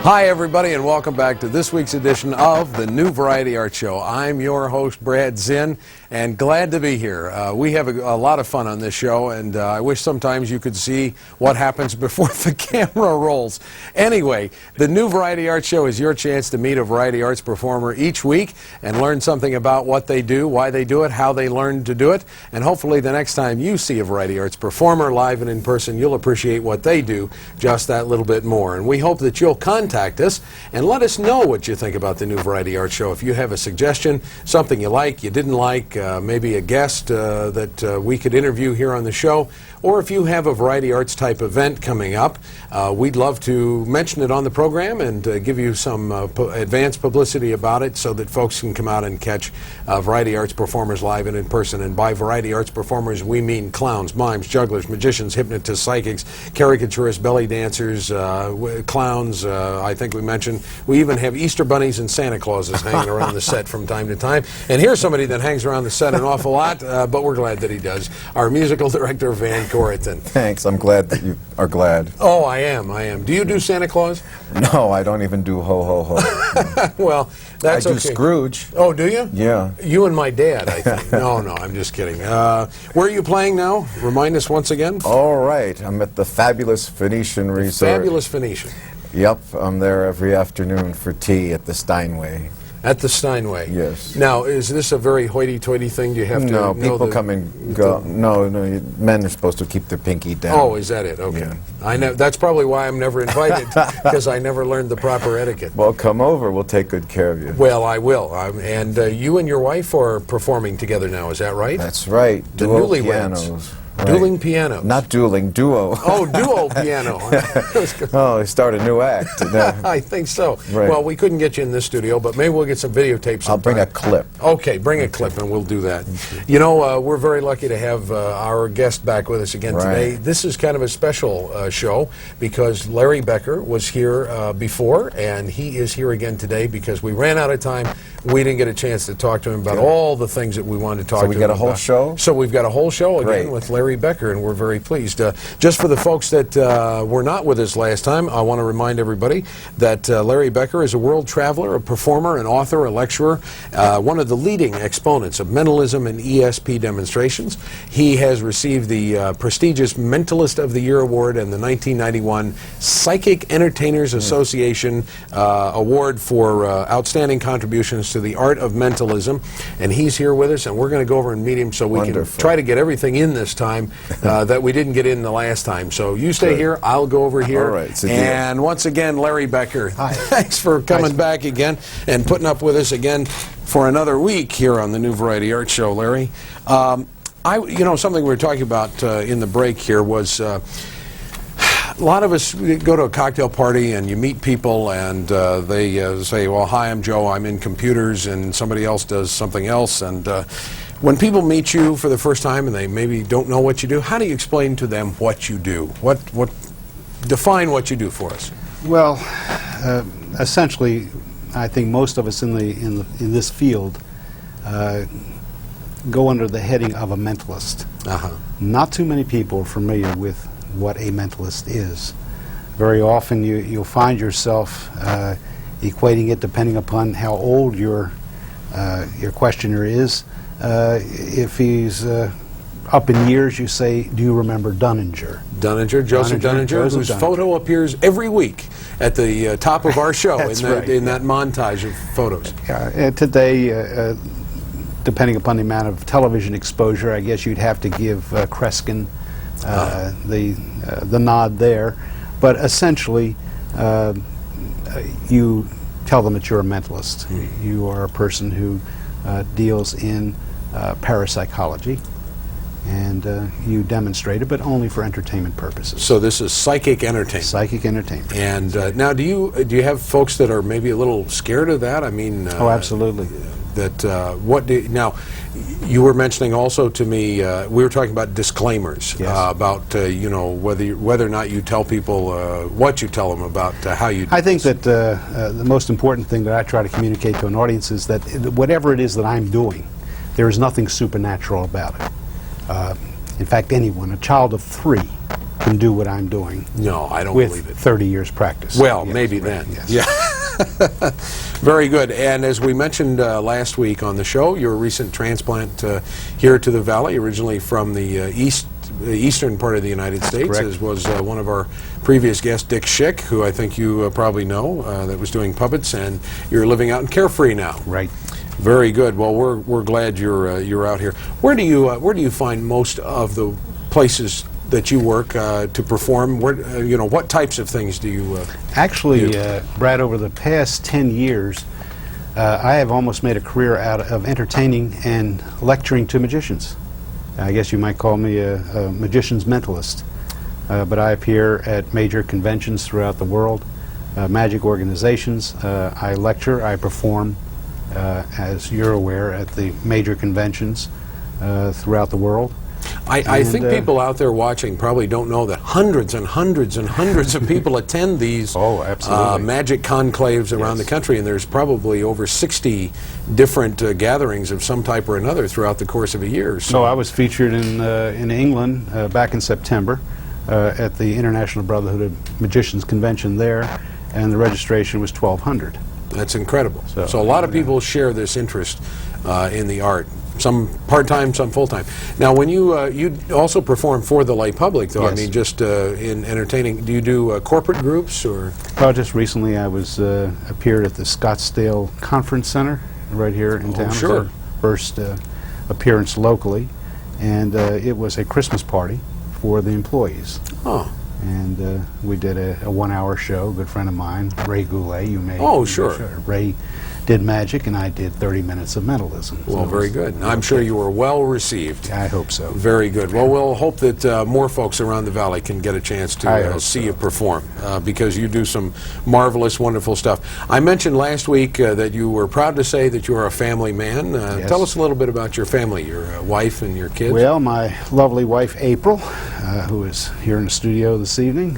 Hi, everybody, and welcome back to this week's edition of the New Variety Art Show. I'm your host, Brad Zinn, and glad to be here. We have a lot of fun on this show, and I wish sometimes you could see what happens before the camera rolls. Anyway, the New Variety Art Show is your chance to meet a variety arts performer each week and learn something about what they do, why they do it, how they learn to do it, and hopefully the next time you see a variety arts performer live and in person, you'll appreciate what they do just that little bit more. And we hope that you'll contact us and let us know what you think about the New Variety Art Show. If you have a suggestion, something you like, you didn't like, maybe a guest that we could interview here on the show, or if you have a variety arts type event coming up, we'd love to mention it on the program and give you some advanced publicity about it so that folks can come out and catch variety arts performers live and in person. And by variety arts performers, we mean clowns, mimes, jugglers, magicians, hypnotists, psychics, caricaturists, belly dancers, clowns, I think we mentioned. We even have Easter bunnies and Santa Clauses hanging around the set from time to time. And here's somebody that hangs around the set an awful lot, but we're glad that he does. Our musical director, Van Corrigan. Thanks. I'm glad that you are glad. Oh, I am. Do you do Santa Claus? No, I don't even do ho, ho, ho. Well, that's okay. I do Scrooge. Oh, do you? Yeah. You and my dad, I think. No, I'm just kidding. Where are you playing now? Remind us once again. All right. I'm at the Fabulous Phoenician Resort. Fabulous Phoenician. Yep. I'm there every afternoon for tea at the Steinway. At the Steinway. Yes. Now, is this a very hoity-toity thing? Do you have to No, know people come and go. No, men are supposed to keep their pinky down. Oh, is that it? Okay. Yeah. I know. That's probably why I'm never invited, because I never learned the proper etiquette. Well, come over. We'll take good care of you. Well, I will. And you and your wife are performing together now. Is that right? That's right. The Duo newlyweds. pianos. Right. Dueling pianos. Not dueling, duo. Oh, duo piano. Oh, they start a new act. I think so. Right. Well, we couldn't get you in this studio, but maybe we'll get some videotapes sometime. I'll bring a clip. Okay, bring a clip and we'll do that. You know, we're very lucky to have our guest back with us again today. This is kind of a special show because Larry Becker was here before, and he is here again today because we ran out of time. We didn't get a chance to talk to him about all the things that we wanted to talk to him about. So we got a whole show? So we've got a whole show again with Larry Becker, and we're very pleased. Just for the folks that were not with us last time, I want to remind everybody that Larry Becker is a world traveler, a performer, an author, a lecturer, one of the leading exponents of mentalism and ESP demonstrations. He has received the prestigious Mentalist of the Year Award and the 1991 Psychic Entertainers Association Award for outstanding contributions to the art of mentalism, and he's here with us, and we're going to go over and meet him so we can try to get everything in this time that we didn't get in the last time. So you stay here, I'll go over here. All right, and once again, Larry Becker, hi. Thanks for coming back again and putting up with us again for another week here on the New Variety Art Show, Larry. Something we were talking about in the break here was a lot of us go to a cocktail party and you meet people and they say, well, hi, I'm Joe, I'm in computers, and somebody else does something else. And when people meet you for the first time and they maybe don't know what you do, how do you explain to them what you do? Define what you do for us. Well, essentially, I think most of us in this field go under the heading of a mentalist. Not too many people are familiar with what a mentalist is. Very often you'll find yourself equating it, depending upon how old your questioner is. If he's up in years, you say, do you remember Dunninger? Joseph Dunninger, whose photo appears every week at the top of our show in that montage of photos. Today, depending upon the amount of television exposure, I guess you'd have to give Kreskin the nod there. But essentially, you tell them that you're a mentalist. You are a person who deals in parapsychology, and you demonstrate it, but only for entertainment purposes. So this is psychic entertainment. Psychic entertainment. And now, do you have folks that are maybe a little scared of that? I mean, oh, absolutely. Now, you were mentioning also to me, we were talking about disclaimers, about whether or not you tell people what you tell them about how you do I think that the most important thing that I try to communicate to an audience is that whatever it is that I'm doing, there is nothing supernatural about it. In fact, anyone, a child of 3, can do what I'm doing No, I don't with believe it. 30 years practice. Well, Yes, maybe right, then. yes. Yeah. Very good. And as we mentioned last week on the show, you're a recent transplant here to the Valley, originally from the eastern part of the United States, correct. as was one of our previous guests, Dick Schick, who I think you probably know, that was doing puppets, and you're living out in Carefree now. Right. Very good. Well, we're glad you're out here. Where do you find most of the places that you work to perform? Where, what types of things do you? Actually, Brad, over the past 10 years, I have almost made a career out of entertaining and lecturing to magicians. I guess you might call me a magician's mentalist. But I appear at major conventions throughout the world, magic organizations. I lecture, I perform, as you're aware, at the major conventions throughout the world. I think people out there watching probably don't know that hundreds and hundreds and hundreds of people attend these magic conclaves around the country, and there's probably over 60 different gatherings of some type or another throughout the course of a year. So I was featured in England back in September at the International Brotherhood of Magicians convention there, and the registration was 1,200. That's incredible. So a lot of people share this interest in the art. Some part-time, some full-time. Now, when you also perform for the lay public, though, Yes. I mean, just in entertaining, do you do corporate groups or? Well, just recently I was appeared at the Scottsdale Conference Center right here in town. Sure. It was our first appearance locally, and it was a Christmas party for the employees. Oh. And we did a 1-hour show. A good friend of mine, Ray Goulet, you may. Oh, sure. Ray did magic, and I did 30 minutes of mentalism. Well, So very good. I'm sure you were well received. I hope so. Very good. Well, we'll hope that more folks around the Valley can get a chance I to hope see so. you perform, because you do some marvelous, wonderful stuff. I mentioned last week that you were proud to say that you are a family man. Yes. Tell us a little bit about your family, your wife and your kids. Well, my lovely wife, April, who is here in the studio this evening,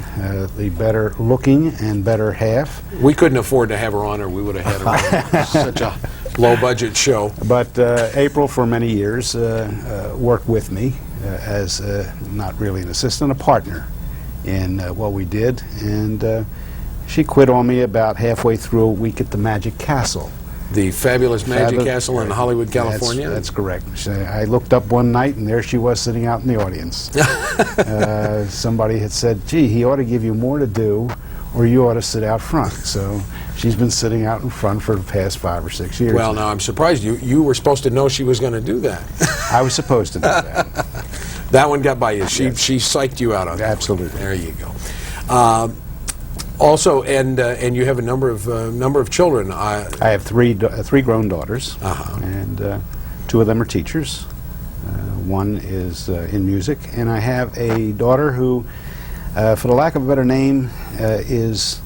the better looking and better half. We couldn't afford to have her on, or we would have had her on. Such a low-budget show. But April, for many years, worked with me as not really an assistant, a partner in what we did. And she quit on me about halfway through a week at the Magic Castle. The fabulous Magic Castle in Hollywood, California? That's correct. I looked up one night, and there she was sitting out in the audience. Somebody had said, gee, he ought to give you more to do, or you ought to sit out front. So she's been sitting out in front for the past 5 or 6 years. Well, now I'm surprised. You were supposed to know she was going to do that. I was supposed to do that. That one got by you. She Yes. she psyched you out on that. Absolutely. There you go. Also, and you have a number of children. I have three grown daughters, Uh-huh. and 2 of them are teachers. One is in music, and I have a daughter who, for the lack of a better name, is.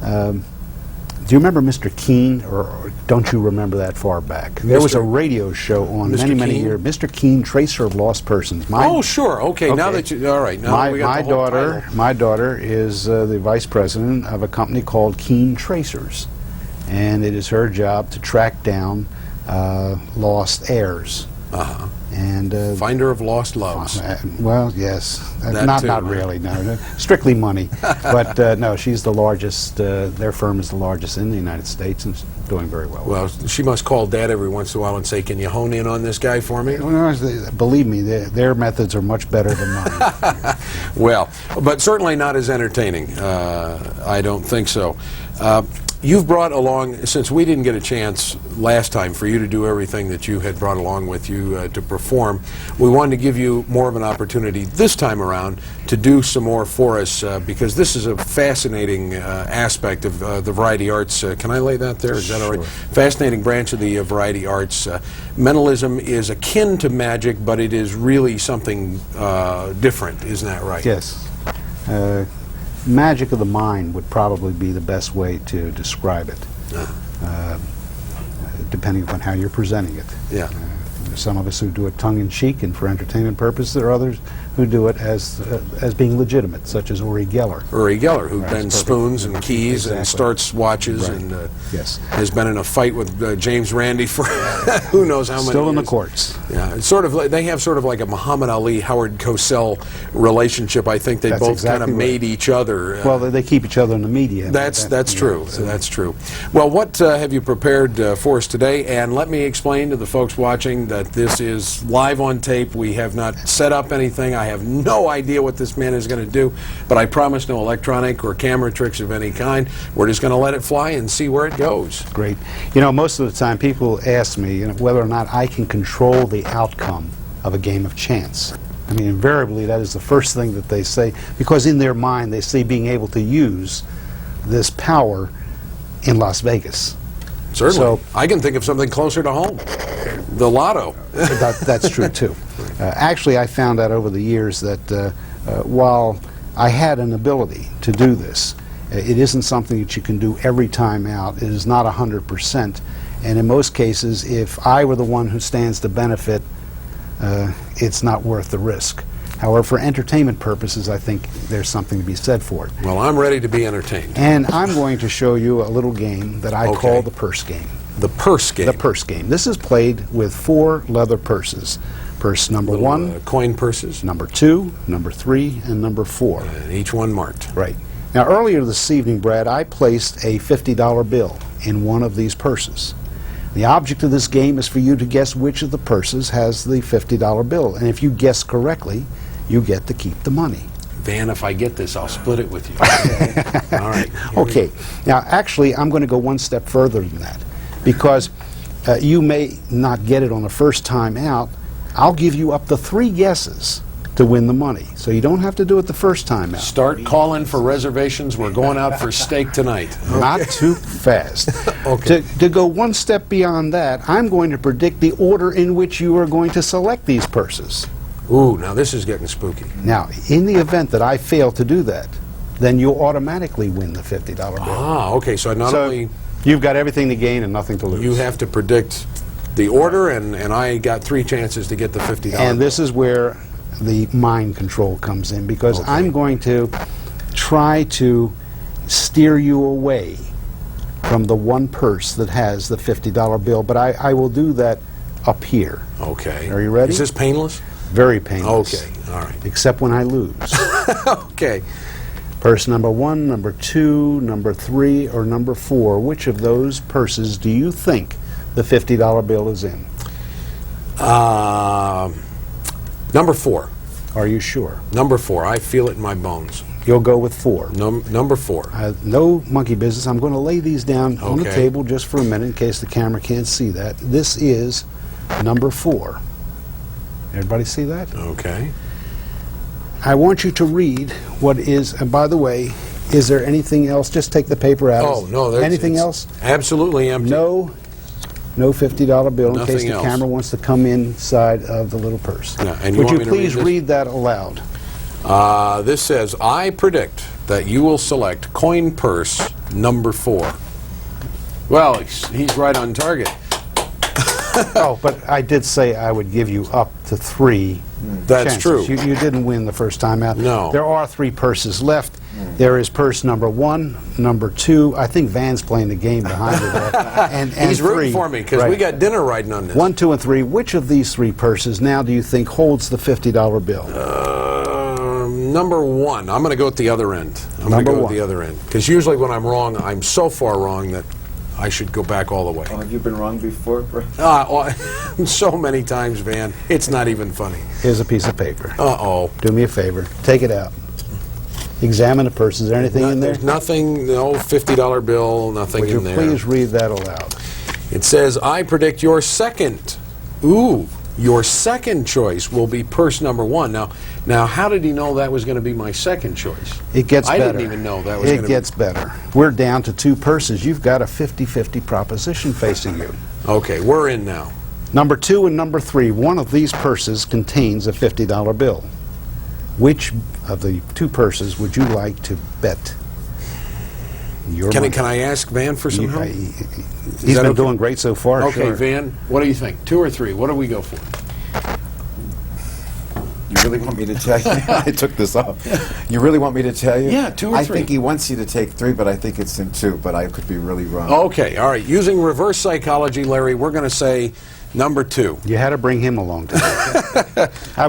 Do you remember Mr. Keene, or don't you remember that far back? There was a radio show on Mr. many Keene? years. Mr. Keene, Tracer of Lost Persons. Oh, sure. Okay. Now that you all right. Now that we got the whole title. My daughter is the vice president of a company called Keene Tracers, and it is her job to track down lost heirs. Uh-huh. And Finder of lost loves. well, yes, That not too, not huh? really. No, strictly money. But no, she's the largest. Their firm is the largest in the United States, and it's doing very well. Well, she must call Dad every once in a while and say, "Can you hone in on this guy for me?" Believe me, their methods are much better than mine. Well, but certainly not as entertaining. I don't think so. You've brought along, since we didn't get a chance last time for you to do everything that you had brought along with you to perform, we wanted to give you more of an opportunity this time around to do some more for us, because this is a fascinating aspect of the variety arts. Can I lay that there? Is that all right? Fascinating branch of the variety arts. Mentalism is akin to magic, but it is really something different. Isn't that right? Yes. Magic of the mind would probably be the best way to describe it, depending upon how you're presenting it. Yeah. There's some of us who do it tongue-in-cheek and for entertainment purposes. There are others who do it as being legitimate, such as Uri Geller. Uri Geller, who Right, bends perfect. spoons and keys and Exactly. starts watches Right. and Yes. has been in a fight with James Randi for who knows how many Still in the years. courts. Yeah, it's sort of they have sort of like a Muhammad Ali, Howard Cosell relationship. I think they That's both exactly kind of right. made each other. Well, they keep each other in the media. That's Yeah, true. so- That's true. Well, what have you prepared for us today? And let me explain to the folks watching that this is live on tape. We have not set up anything. I have no idea what this man is going to do, but I promise no electronic or camera tricks of any kind. We're just going to let it fly and see where it goes. Great. You know, most of the time people ask me whether or not I can control the outcome of a game of chance. I mean, invariably, that is the first thing that they say, because in their mind they see being able to use this power in Las Vegas. Certainly. So- I can think of something closer to home. The lotto. That's true, too. Actually, I found out over the years that while I had an ability to do this, it isn't something that you can do every time out. It is not 100%. And in most cases, if I were the one who stands to benefit, it's not worth the risk. However, for entertainment purposes, I think there's something to be said for it. Well, I'm ready to be entertained. And I'm going to show you a little game that I Okay. call the purse game. The purse game. The purse game. This is played with 4 leather purses. Purse number Little, 1, coin purses, number 2, number 3, and number 4. and each one marked. Right. Now, earlier this evening, Brad, I placed a $50 bill in one of these purses. The object of this game is for you to guess which of the purses has the $50 bill. And if you guess correctly, you get to keep the money. Van, if I get this, I'll split it with you. All right. here we Okay. Now, actually, I'm going to go one step further than that, because you may not get it on the first time out. I'll give you up to 3 guesses to win the money. So you don't have to do it the first time out. Start calling for reservations. We're going out for steak tonight. Not too fast. Okay. To go one step beyond that, I'm going to predict the order in which you are going to select these purses. Ooh, now this is getting spooky. Now, in the event that I fail to do that, then you'll automatically win the $50 bill. Ah, okay. So not So only you've got everything to gain and nothing to lose. you have to predict the order, and I got 3 chances to get the $50. And this is where the mind control comes in, because Okay. I'm going to try to steer you away from the one purse that has the $50 bill, but I will do that up here. Okay. Are you ready? Is this painless? Very painless. Okay. All right. Except when I lose. Okay. Purse number 1, number 2, number 3, or number 4. Which of those purses do you think the $50 bill is in? Number 4. Are you sure? Number 4. I feel it in my bones. You'll go with 4. Number 4. No monkey business. I'm going to lay these down on the Okay. table just for a minute in case the camera can't see that. This is number 4. Everybody see that? Okay. I want you to read what is, and by the way, is there anything else? Just take the paper out. Oh, no. there's- Anything it's else? Absolutely empty. No $50 bill in Nothing case the else. camera wants to come inside of the little purse. Yeah, and you Would want you me to read please this? read that aloud? This says, I predict that you will select coin purse number 4. Well, he's right on target. Oh, but I did say I would give you up to 3 That's chances. true. You didn't win the first time out. No. There are 3 purses left. There is purse number 1, number 2. I think Van's playing the game behind it there. And He's rooting 3. for me because we Right. got dinner riding on this. 1, 2, and 3. Which of these 3 purses now do you think holds the $50 bill? Number 1. I'm going to go at the other end. I'm going to Number go at 1. the other end. Because usually when I'm wrong, I'm so far wrong that I should go back all the way. Oh, have you been wrong before, Brett? So many times, Van. It's not even funny. Here's a piece of paper. Uh-oh. Do me a favor. Take it out. Examine the purse. Is there anything in there? There's nothing, no $50 bill, nothing Would you in there. please read that aloud? It says, I predict your second. Ooh, your second choice will be purse number 1. Now, how did he know that was going to be my second choice? It gets I better. didn't even know that was going It to gets better. We're down to 2 purses. You've got a 50-50 proposition facing you. be. Okay, we're in now. Number 2 and number 3, one of these purses contains a $50 bill. Which of the 2 purses would you like to bet? Your Can money. I ask Van for some help? He's that been okay? doing great so far. Okay, sure. Van, what do you think? 2 or 3? What do we go for? You really want me to tell you? I took this off. You really want me to tell you? Yeah, 2 or 3. I think he wants you to take 3, but I think it's in 2, but I could be really wrong. Okay, all right. Using reverse psychology, Larry, we're going to say number 2. You had to bring him along today. I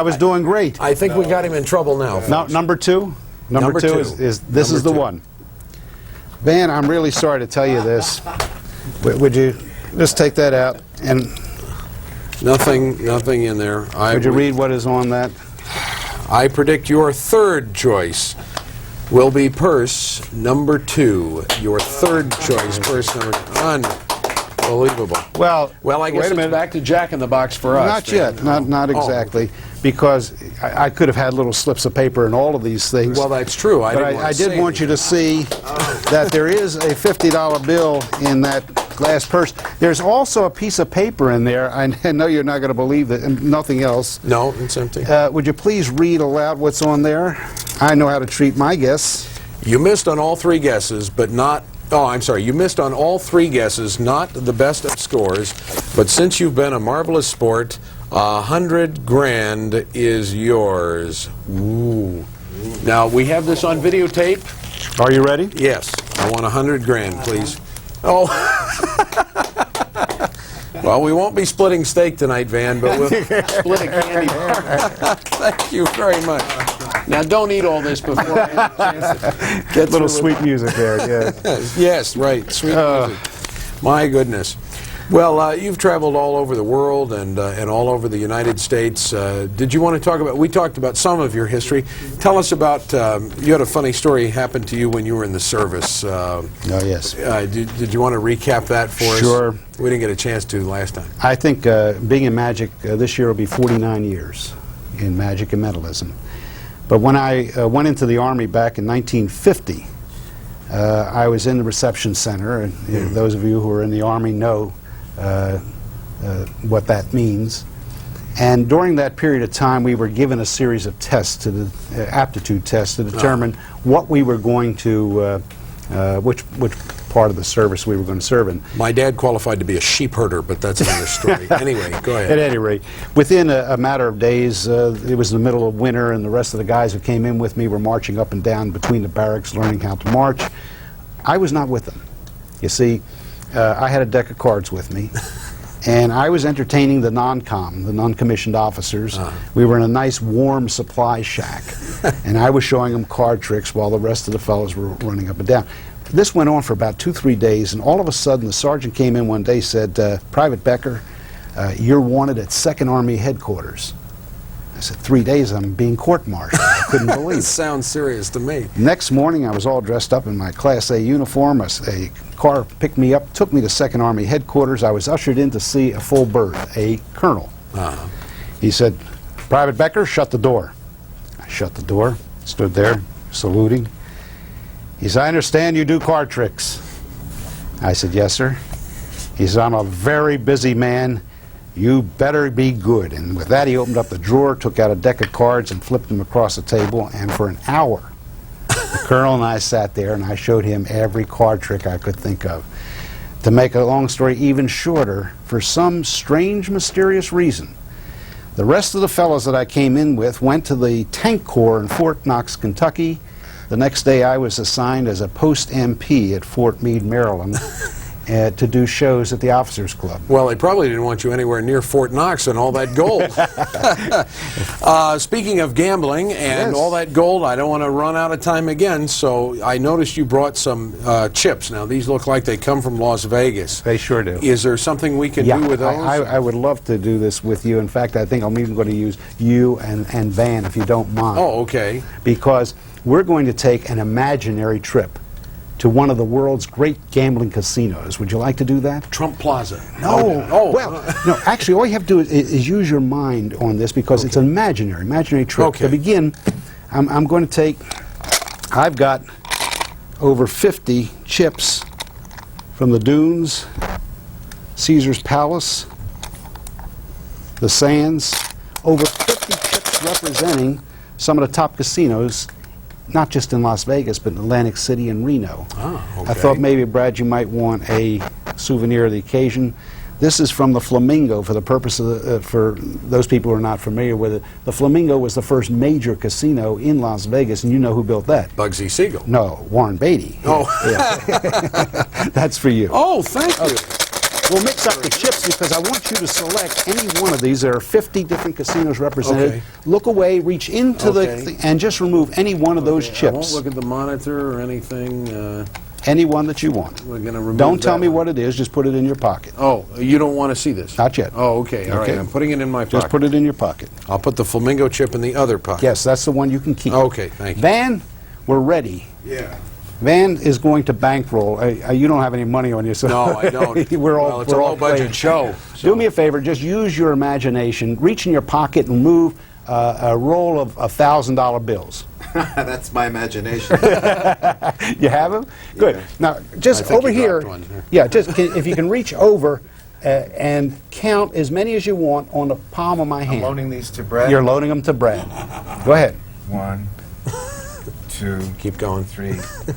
was doing great. I think we got him in trouble now. No, number 2. Number two is this Number is the 2. one. Van, I'm really sorry to tell you this. Would you just take that out and Nothing in there. would you read what is on that? I predict your 3rd choice will be purse number 2. Your 3rd choice, purse number unbelievable. Well, I guess wait a it's minute. back to Jack in the Box for us. Not Van. yet, not Oh. exactly, because I could have had little slips of paper in all of these things. Well, that's true. but I did want you to see that there is a $50 bill in that glass purse. There's also a piece of paper in there. I know you're not going to believe that, and nothing else. No, it's empty. Would you please read aloud what's on there? I know how to treat my guests. You missed on all 3 guesses, but not... Oh, I'm sorry. You missed on all 3 guesses, not the best of scores. But since you've been a marvelous sport, $100 grand is yours. Ooh. Now, we have this on videotape. Are you ready? Yes. I want 100 grand, please. Oh. Well, we won't be splitting steak tonight, Van, but we'll split a candy bar. Thank you very much. Now, don't eat all this before I have a chance to get Little through with sweet music there, yeah. Yes, right. Sweet music. My goodness. Well, you've traveled all over the world and all over the United States. Did you want to talk about, we talked about some of your history. Tell us about, you had a funny story happen to you when you were in the service. Oh, yes. Did you want to recap that for us? Sure. We didn't get a chance to last time. I think being in magic, this year will be 49 years in magic and mentalism. But when I went into the Army back in 1950, I was in the reception center, and those of you who are in the Army know what that means. And during that period of time, we were given a series of tests, aptitude tests, to determine what we were going to, which part of the service we were going to serve in. My dad qualified to be a sheep herder, but that's another story. Anyway, go ahead. At any rate, within a matter of days, it was the middle of winter, and the rest of the guys who came in with me were marching up and down between the barracks, learning how to march. I was not with them. You see, I had a deck of cards with me, and I was entertaining the non-com, the non-commissioned officers. We were in a nice warm supply shack, and I was showing them card tricks while the rest of the fellows were running up and down. This went on for about 2-3 days, and all of a sudden the sergeant came in one day and said, Private Becker, you're wanted at 2nd Army headquarters. I said, 3 days, I'm being court-martialed. I couldn't believe It it. sounds serious to me. Next morning, I was all dressed up in my Class A uniform. A car picked me up, took me to 2nd Army headquarters. I was ushered in to see a full berth, a colonel. He said, Private Becker, shut the door. I shut the door, stood there, saluting. He said, I understand you do card tricks. I said, yes, sir. He said, I'm a very busy man. You better be good. And with that, he opened up the drawer, took out a deck of cards, and flipped them across the table. And for an hour, the colonel and I sat there, and I showed him every card trick I could think of. To make a long story even shorter, for some strange, mysterious reason, the rest of the fellows that I came in with went to the Tank Corps in Fort Knox, Kentucky. The next day, I was assigned as a post MP at Fort Meade, Maryland, to do shows at the Officers Club. Well, they probably didn't want you anywhere near Fort Knox and all that gold. Speaking of gambling and Yes. all that gold, I don't want to run out of time again, so I noticed you brought some chips. Now, these look like they come from Las Vegas. They sure do. Is there something we can do with those? I would love to do this with you. In fact, I think I'm even going to use you and Van, if you don't mind. Oh, okay. Because we're going to take an imaginary trip to one of the world's great gambling casinos. Would you like to do that? Trump Plaza. No. Oh. Well, no, actually, all you have to do is use your mind on this, because it's an imaginary trip. Okay. To begin, I'm going to take, I've got over 50 chips from the Dunes, Caesar's Palace, the Sands, over 50 chips representing some of the top casinos not just in Las Vegas, but in Atlantic City and Reno. Oh, okay. I thought maybe, Brad, you might want a souvenir of the occasion. This is from the Flamingo for the purpose of for those people who are not familiar with it. The Flamingo was the first major casino in Las Vegas, and you know who built that? Bugsy Siegel. No, Warren Beatty. Oh. Yeah. That's for you. Oh, thank you. We'll mix up the chips because I want you to select any one of these. There are 50 different casinos represented. Okay. Look away, reach into Okay. and just remove any one of those I chips. won't look at the monitor or anything. Any one that you want. We're going to remove Don't tell that me one. what it is, just put it in your pocket. Oh, you don't want to see this? Not yet. Oh, okay. All right. Okay. I'm putting it in my pocket. Just put it in your pocket. I'll put the Flamingo chip in the other pocket. Yes, that's the one you can keep. Okay, thank you. Van, we're ready. Yeah. Van is going to bankroll. You don't have any money on you, so No, I don't. we're all Well, it's a we're all low-budget playing. show. Do me a favor, just use your imagination. Reach in your pocket and move a roll of $1,000 bills. That's my imagination. You have them? Good. Yeah. Now, just I think over you here. dropped one here. Yeah, if you can reach over and count as many as you want on the palm of my hand. Loaning these to Brad. You're loading them to Brad. Go ahead. 1, 2, Keep going. 3, 4.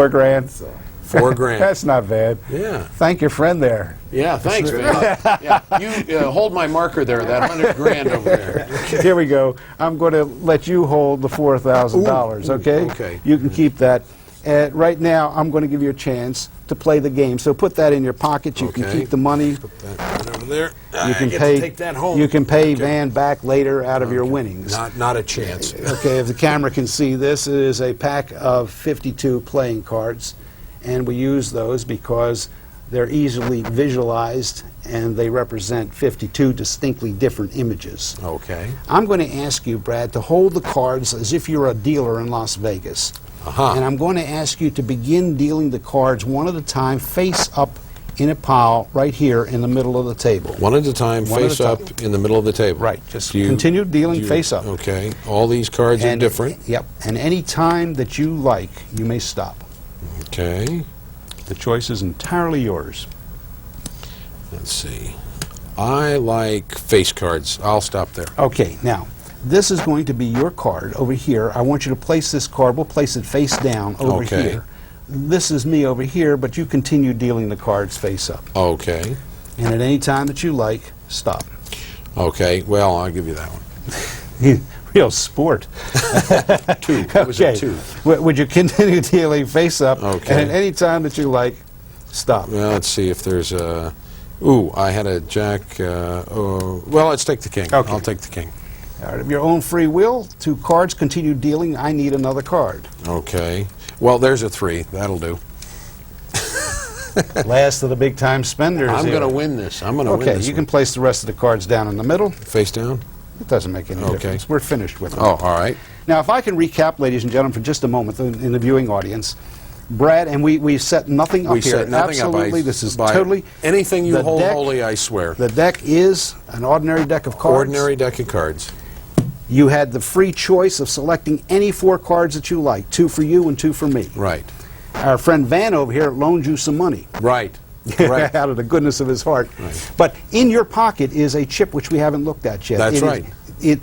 $4 grand. $4 grand. That's not bad. Yeah. Thank your friend there. Yeah, thanks, man. Yeah, you hold my marker there, that $100 grand over there. Here we go. I'm going to let you hold the $4,000, okay? okay. You can keep that. Right now, I'm going to give you a chance to play the game. So put that in your pocket. You can Okay. keep the money. Put that right over there. You can I get pay. to take that home. You can pay Okay. Van back later out of your winnings. Not a chance. Okay, if the camera can see, this is a pack of 52 playing cards, and we use those because they're easily visualized and they represent 52 distinctly different images. Okay. I'm going to ask you, Brad, to hold the cards as if you're a dealer in Las Vegas. Uh-huh. And I'm going to ask you to begin dealing the cards one at a time, face up in a pile right here in the middle of the table. One at a time, One at a face time. up in the middle of the table. Right, just Do you- continue dealing do you- face up. Okay. All these cards are different. Yep, and any time that you like, you may stop. Okay. The choice is entirely yours. Let's see. I like face cards. I'll stop there. Okay, now, this is going to be your card over here. I want you to place this card. We'll place it face down over Okay. here. This is me over here, but you continue dealing the cards face up. Okay. And at any time that you like, stop. Okay. Well, I'll give you that one. Real sport. Two. It was a two. Would you continue dealing face up? Okay. And at any time that you like, stop. Well, let's see if there's a... Ooh, I had a jack. Well, let's take the king. Okay. I'll take the king. All right, of your own free will, 2 cards, continue dealing. I need another card. Okay. Well, there's a 3. That'll do. Last of the big time spenders. I'm here. going to win this. I'm going to win Okay, this. you can place the rest of the cards down in the middle. Face down? It doesn't make any Okay. difference. We're finished with them. Oh, all right. Now, if I can recap, ladies and gentlemen, for just a moment in the viewing audience, Brad, and we set nothing up We here. set nothing Absolutely, up. this is by totally... anything you the hold deck- holy, I swear. The deck is an ordinary deck of cards. Ordinary deck of cards. You had the free choice of selecting any 4 cards that you like, 2 for you and 2 for me. Right. Our friend Van over here loaned you some money. Right. Right. Out of the goodness of his heart. Right. But in your pocket is a chip which we haven't looked at yet. That's It is- right.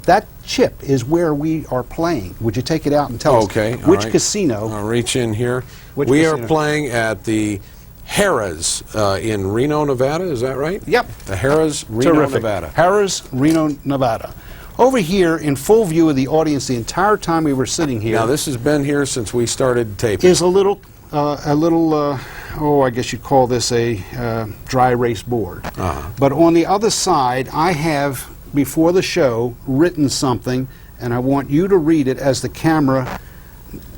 That chip is where we are playing. Would you take it out and tell Okay. us all which right. casino? I'll reach in here. Which we casino? are playing at the Harrah's in Reno, Nevada. Is that right? Yep. The Harrah's, Reno, Terrific. Nevada. Harrah's, Reno, Nevada. Over here, in full view of the audience, the entire time we were sitting here, Now, this has been here since we started taping. is a little, I guess you'd call this a dry erase board. Uh-huh. But on the other side, I have, before the show, written something, and I want you to read it as the camera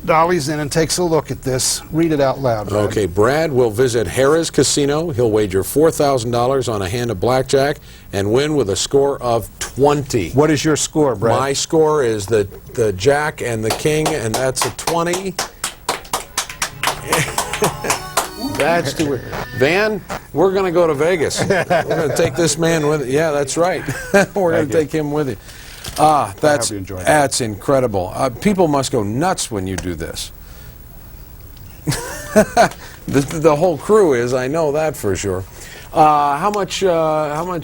dollies in and takes a look at this. Read it out loud. Brad. Okay, Brad will visit Harrah's Casino. He'll wager $4,000 on a hand of blackjack and win with a score of 20. What is your score, Brad? My score is the jack and the king, and that's a 20. That's too... Van, we're going to go to Vegas. We're going to take this man with... Yeah, that's right. We're going to take him with you. That's, you enjoyed that. that's incredible. People must go nuts when you do this. The whole crew is, I know that for sure. How much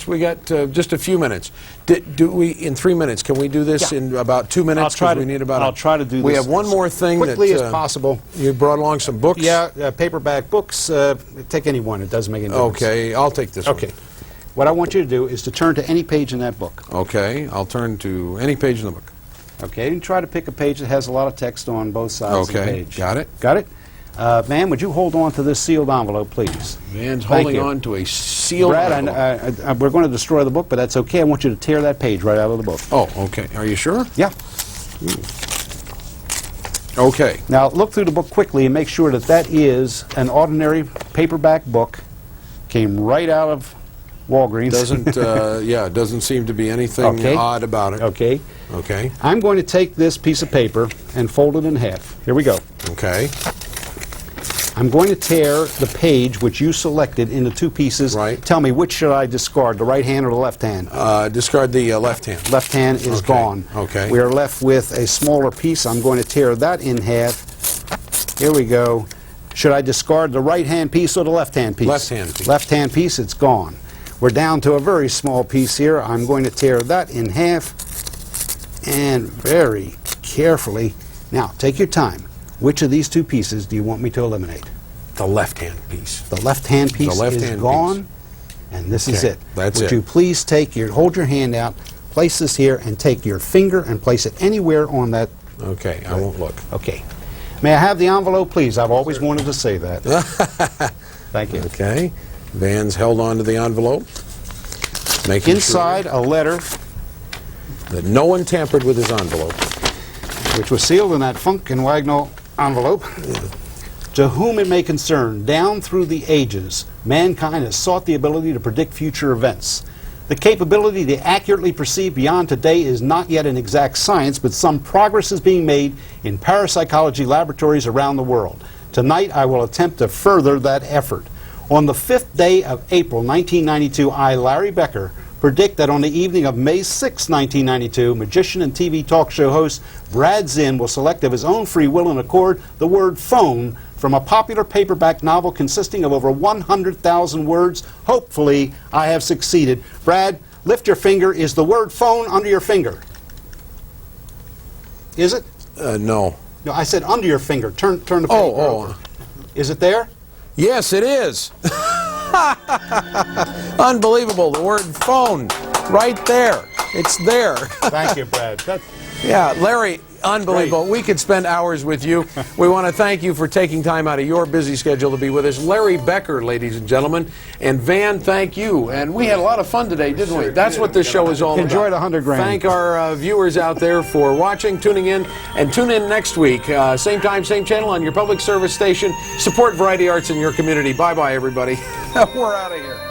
we got? Just a few minutes. Do we in 3 minutes? Can we do this in about 2 minutes? I'll try to. We need about. I'll try to do this. We have one more thing quickly that, as possible. You brought along some books. Yeah, paperback books. Take any one. It doesn't make any difference. Okay, I'll take this one. Okay. What I want you to do is to turn to any page in that book. Okay, I'll turn to any page in the book. Okay, and try to pick a page that has a lot of text on both sides of the page. Got it. Got it? Ma'am, would you hold on to this sealed envelope, please? Man's Thank holding you. on to a sealed Brad, envelope. we're going to destroy the book, but that's okay. I want you to tear that page right out of the book. Oh, okay. Are you sure? Yeah. Okay. Now, look through the book quickly and make sure that that is an ordinary paperback book. Came right out of Walgreens. Doesn't seem to be anything odd about it. Okay. Okay. I'm going to take this piece of paper and fold it in half. Here we go. Okay. I'm going to tear the page which you selected into two pieces. Right. Tell me, which should I discard, the right hand or the left hand? Discard the left hand. Left hand is gone. Okay. We are left with a smaller piece. I'm going to tear that in half. Here we go. Should I discard the right hand piece or the left hand piece? Left hand piece. Left hand piece, it's gone. We're down to a very small piece here. I'm going to tear that in half and very carefully. Now, take your time. Which of these two pieces do you want me to eliminate? The left hand piece. The left hand piece is gone, and this is it. That's Would it. you please hold your hand out, place this here, and take your finger and place it anywhere on that. Okay, I won't look. Okay. May I have the envelope, please? I've always wanted to say that. Thank you. Okay. Van's held on to the envelope. Making Inside a letter, sure that no one tampered with his envelope. which was sealed in that Funk and Wagnall envelope. To whom it may concern, down through the ages, mankind has sought the ability to predict future events. The capability to accurately perceive beyond today is not yet an exact science, but some progress is being made in parapsychology laboratories around the world. Tonight, I will attempt to further that effort. On the 5th day of April 1992, I, Larry Becker, predict that on the evening of May 6, 1992, magician and TV talk show host Brad Zinn will select of his own free will and accord the word phone from a popular paperback novel consisting of over 100,000 words. Hopefully, I have succeeded. Brad, lift your finger. Is the word phone under your finger? Is it? No. No, I said under your finger. Turn the paper over. Is it there? Yes, it is. Unbelievable. The word phone right there. It's there. Thank you, Brad. Yeah, Larry, unbelievable. Great. We could spend hours with you. We want to thank you for taking time out of your busy schedule to be with us. Larry Becker, ladies and gentlemen. And Van, thank you. And we had a lot of fun today, didn't we? That's what this show is all about. Enjoyed 100 grand. Thank our viewers out there for watching, tuning in, and tune in next week. Same time, same channel on your public service station. Support variety arts in your community. Bye-bye, everybody. We're out of here.